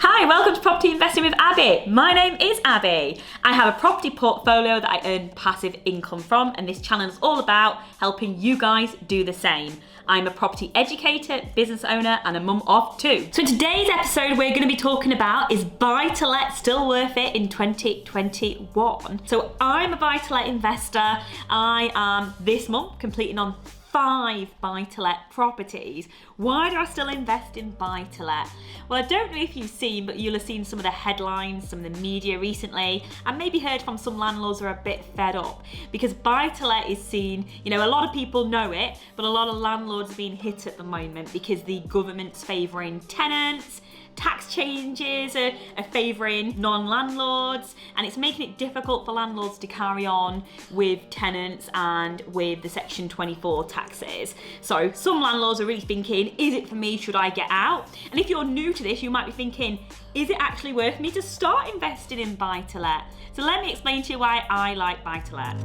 Hi, welcome to Property Investing with Abi. My name is Abi. I have a property portfolio that I earn passive income from, and this channel is all about helping you guys do the same. I'm a property educator, business owner, and a mum of two. So in today's episode, we're going to be talking about, is buy-to-let still worth it in 2021? So I'm a buy-to-let investor. I am this month completing on 5 buy-to-let properties. Why do I still invest in buy-to-let? Well, I don't know if you've seen, but you'll have seen some of the headlines, some of the media recently, and maybe heard from some landlords who are a bit fed up because buy-to-let is seen, a lot of people know it, but a lot of landlords are being hit at the moment because the government's favouring tenants, tax changes are favouring non-landlords, and it's making it difficult for landlords to carry on with tenants and with the Section 24 taxes. So some landlords are really thinking, is it for me? Should I get out? And if you're new to this, you might be thinking, is it actually worth me to start investing in buy-to-let? So let me explain to you why I like buy-to-let.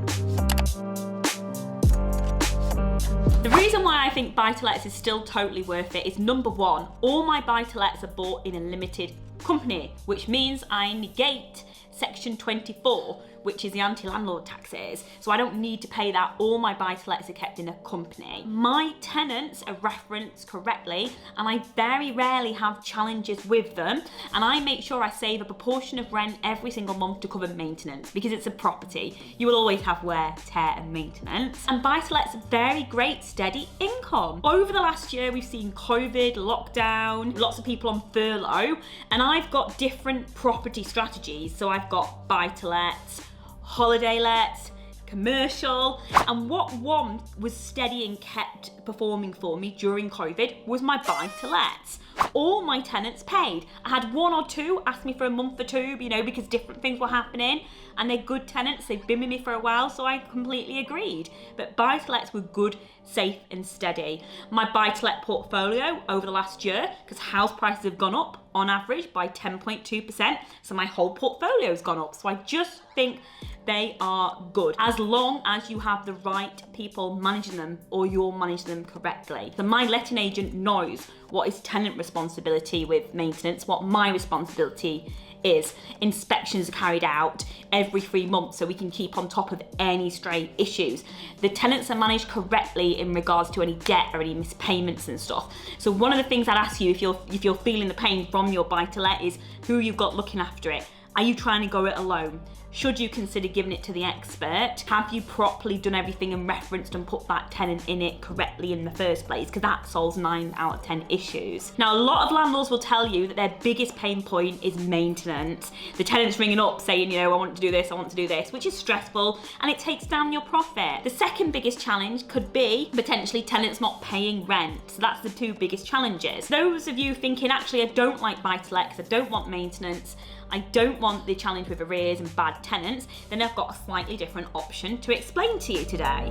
The reason why I think buy-to-lets is still totally worth it is, number one, all my buy-to-lets are bought in a limited company, which means I negate Section 24, which is the anti-landlord taxes. So I don't need to pay that. All my buy-to-lets are kept in a company. My tenants are referenced correctly, and I very rarely have challenges with them. And I make sure I save a proportion of rent every single month to cover maintenance, because it's a property. You will always have wear, tear, and maintenance. And buy-to-lets are very great, steady income. Over the last year, we've seen COVID, lockdown, lots of people on furlough, and I've got different property strategies. So I've got buy-to-lets, holiday lets, commercial, and what one was steady and kept performing for me during COVID was my buy-to-lets. All my tenants paid. I had one or two ask me for a month or two, because different things were happening, and they're good tenants. They've been with me for a while, so I completely agreed. But buy-to-lets were good, safe, and steady. My buy-to-let portfolio over the last year, because house prices have gone up on average by 10.2%, so my whole portfolio's gone up. So I just think they are good, as long as you have the right people managing them or you'll manage them correctly. So my letting agent knows what is tenant responsibility with maintenance, what my responsibility is. Inspections are carried out every 3 months so we can keep on top of any stray issues. The tenants are managed correctly in regards to any debt or any mispayments and stuff. So one of the things I'd ask you if you're feeling the pain from your buy-to-let is who you've got looking after it. Are you trying to go it alone? Should you consider giving it to the expert? Have you properly done everything and referenced and put that tenant in it correctly in the first place? Because that solves 9 out of 10 issues. Now, a lot of landlords will tell you that their biggest pain point is maintenance. The tenant's ringing up saying, I want to do this, I want to do this, which is stressful, and it takes down your profit. The second biggest challenge could be potentially tenants not paying rent. So that's the 2 biggest challenges. Those of you thinking, actually, I don't like buy-to-let because I don't want maintenance, I don't want the challenge with arrears and bad tenants, then I've got a slightly different option to explain to you today.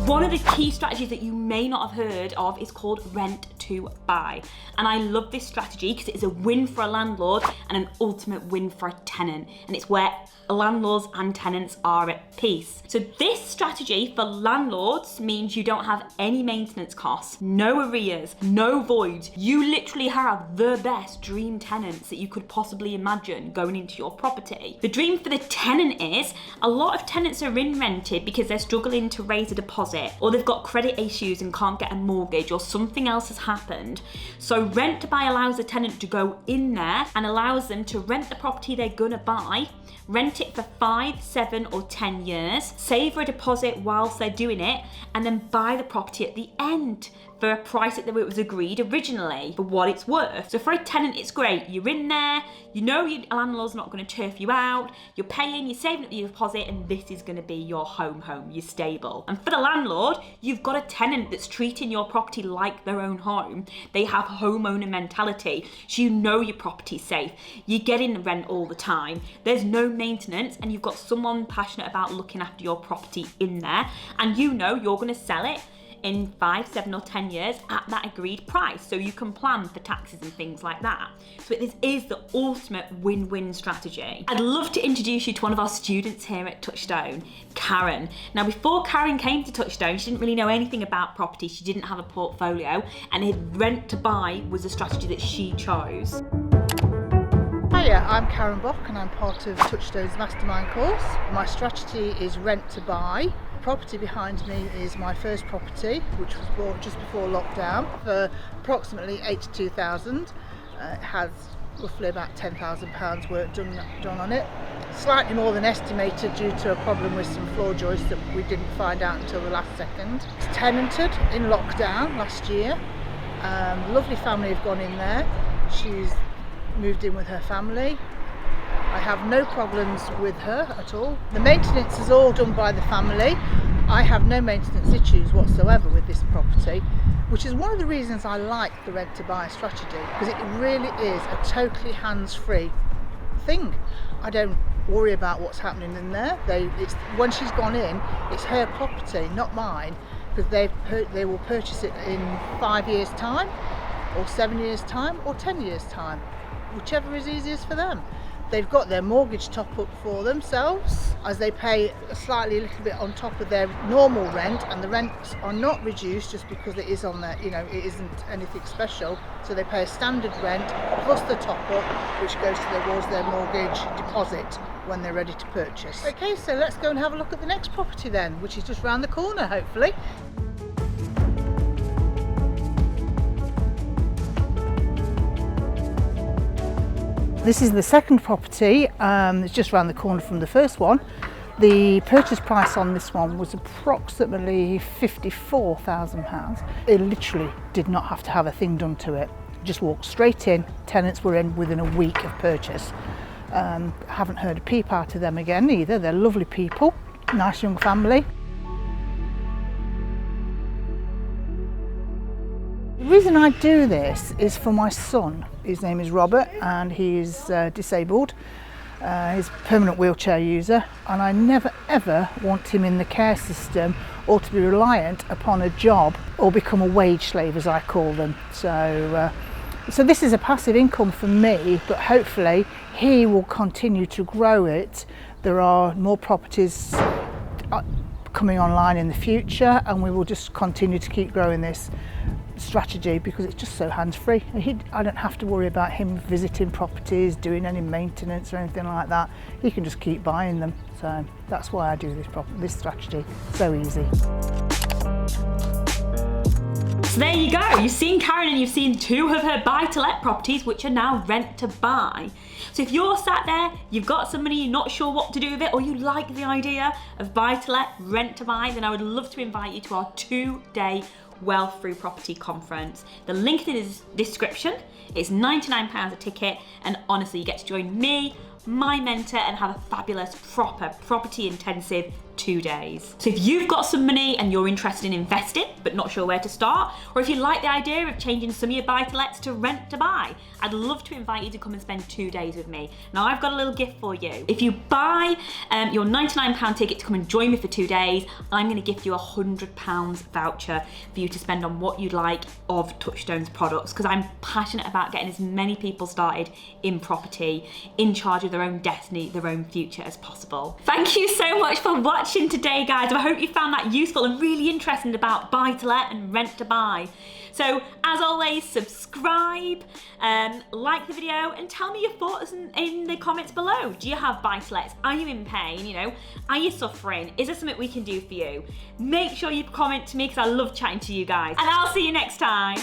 One of the key strategies that you may not have heard of is called rent to buy. And I love this strategy because it is a win for a landlord and an ultimate win for a tenant. And it's where landlords and tenants are at peace. So this strategy for landlords means you don't have any maintenance costs, no arrears, no voids. You literally have the best dream tenants that you could possibly imagine going into your property. The dream for the tenant is, a lot of tenants are in rented because they're struggling to raise a deposit, or they've got credit issues and can't get a mortgage, or something else has happened. So rent to buy allows the tenant to go in there and allows them to rent the property they're gonna buy, rent it for 5, 7 or 10 years, save a deposit whilst they're doing it, and then buy the property at the end for a price that it was agreed originally for what it's worth. So for a tenant, it's great. You're in there, your landlord's not going to turf you out, you're paying, you're saving up your deposit, and this is going to be your home, you're stable. And for the landlord, you've got a tenant that's treating your property like their own home. They have homeowner mentality, so you know your property's safe. You're getting the rent all the time. There's no maintenance, and you've got someone passionate about looking after your property in there, and you're going to sell it in 5, 7 or 10 years at that agreed price. So you can plan for taxes and things like that. So this is the ultimate win-win strategy. I'd love to introduce you to one of our students here at Touchstone, Karen. Now before Karen came to Touchstone, she didn't really know anything about property. She didn't have a portfolio, and rent to buy was a strategy that she chose. Hiya, I'm Karen Bock and I'm part of Touchstone's Mastermind course. My strategy is rent to buy. Property behind me is my first property, which was bought just before lockdown for approximately £82,000. It has roughly about £10,000 work done on it. Slightly more than estimated due to a problem with some floor joists that we didn't find out until the last second. It's tenanted in lockdown last year. Lovely family have gone in there. She's moved in with her family. I have no problems with her at all. The maintenance is all done by the family. I have no maintenance issues whatsoever with this property, which is one of the reasons I like the rent to buy strategy, because it really is a totally hands-free thing. I don't worry about what's happening in there. When she's gone in, it's her property, not mine, because they will purchase it in 5 years' time, or 7 years' time, or 10 years' time, whichever is easiest for them. They've got their mortgage top up for themselves, as they pay a little bit on top of their normal rent, and the rents are not reduced just because it is on there, it isn't anything special. So they pay a standard rent plus the top up, which goes towards their mortgage deposit when they're ready to purchase. Okay, so let's go and have a look at the next property then, which is just round the corner, hopefully. This is the second property. It's just around the corner from the first one. The purchase price on this one was approximately £54,000. It literally did not have to have a thing done to it. Just walked straight in. Tenants were in within a week of purchase. Haven't heard a peep out of them again either. They're lovely people, nice young family. The reason I do this is for my son. His name is Robert and he's disabled. He's a permanent wheelchair user, and I never ever want him in the care system or to be reliant upon a job or become a wage slave, as I call them. So this is a passive income for me, but hopefully he will continue to grow it. There are more properties coming online in the future, and we will just continue to keep growing this strategy because it's just so hands-free. I don't have to worry about him visiting properties, doing any maintenance or anything like that. He can just keep buying them. So that's why I do this strategy. So easy. So there you go. You've seen Karen and you've seen 2 of her buy-to-let properties, which are now rent to buy. So if you're sat there, you've got some money, you're not sure what to do with it, or you like the idea of buy-to-let, rent to buy, then I would love to invite you to our 2-day Wealth Through Property conference. The link in the description. It's £99 a ticket, and honestly you get to join me, my mentor, and have a fabulous proper property intensive 2 days. So if you've got some money and you're interested in investing but not sure where to start, or if you like the idea of changing some of your buy-to-lets to rent to buy, I'd love to invite you to come and spend 2 days with me. Now I've got a little gift for you. If you buy your £99 ticket to come and join me for 2 days, I'm going to gift you a £100 voucher for you to spend on what you'd like of Touchstone's products, because I'm passionate about getting as many people started in property, in charge of their own destiny, their own future as possible. Thank you so much for watching today, guys. I hope you found that useful and really interesting about buy-to-let and rent to buy. So as always, subscribe, like the video, and tell me your thoughts in the comments below. Do you have buy-to-lets? Are you in pain? Are you suffering? Is there something we can do for you? Make sure you comment to me because I love chatting to you guys. And I'll see you next time.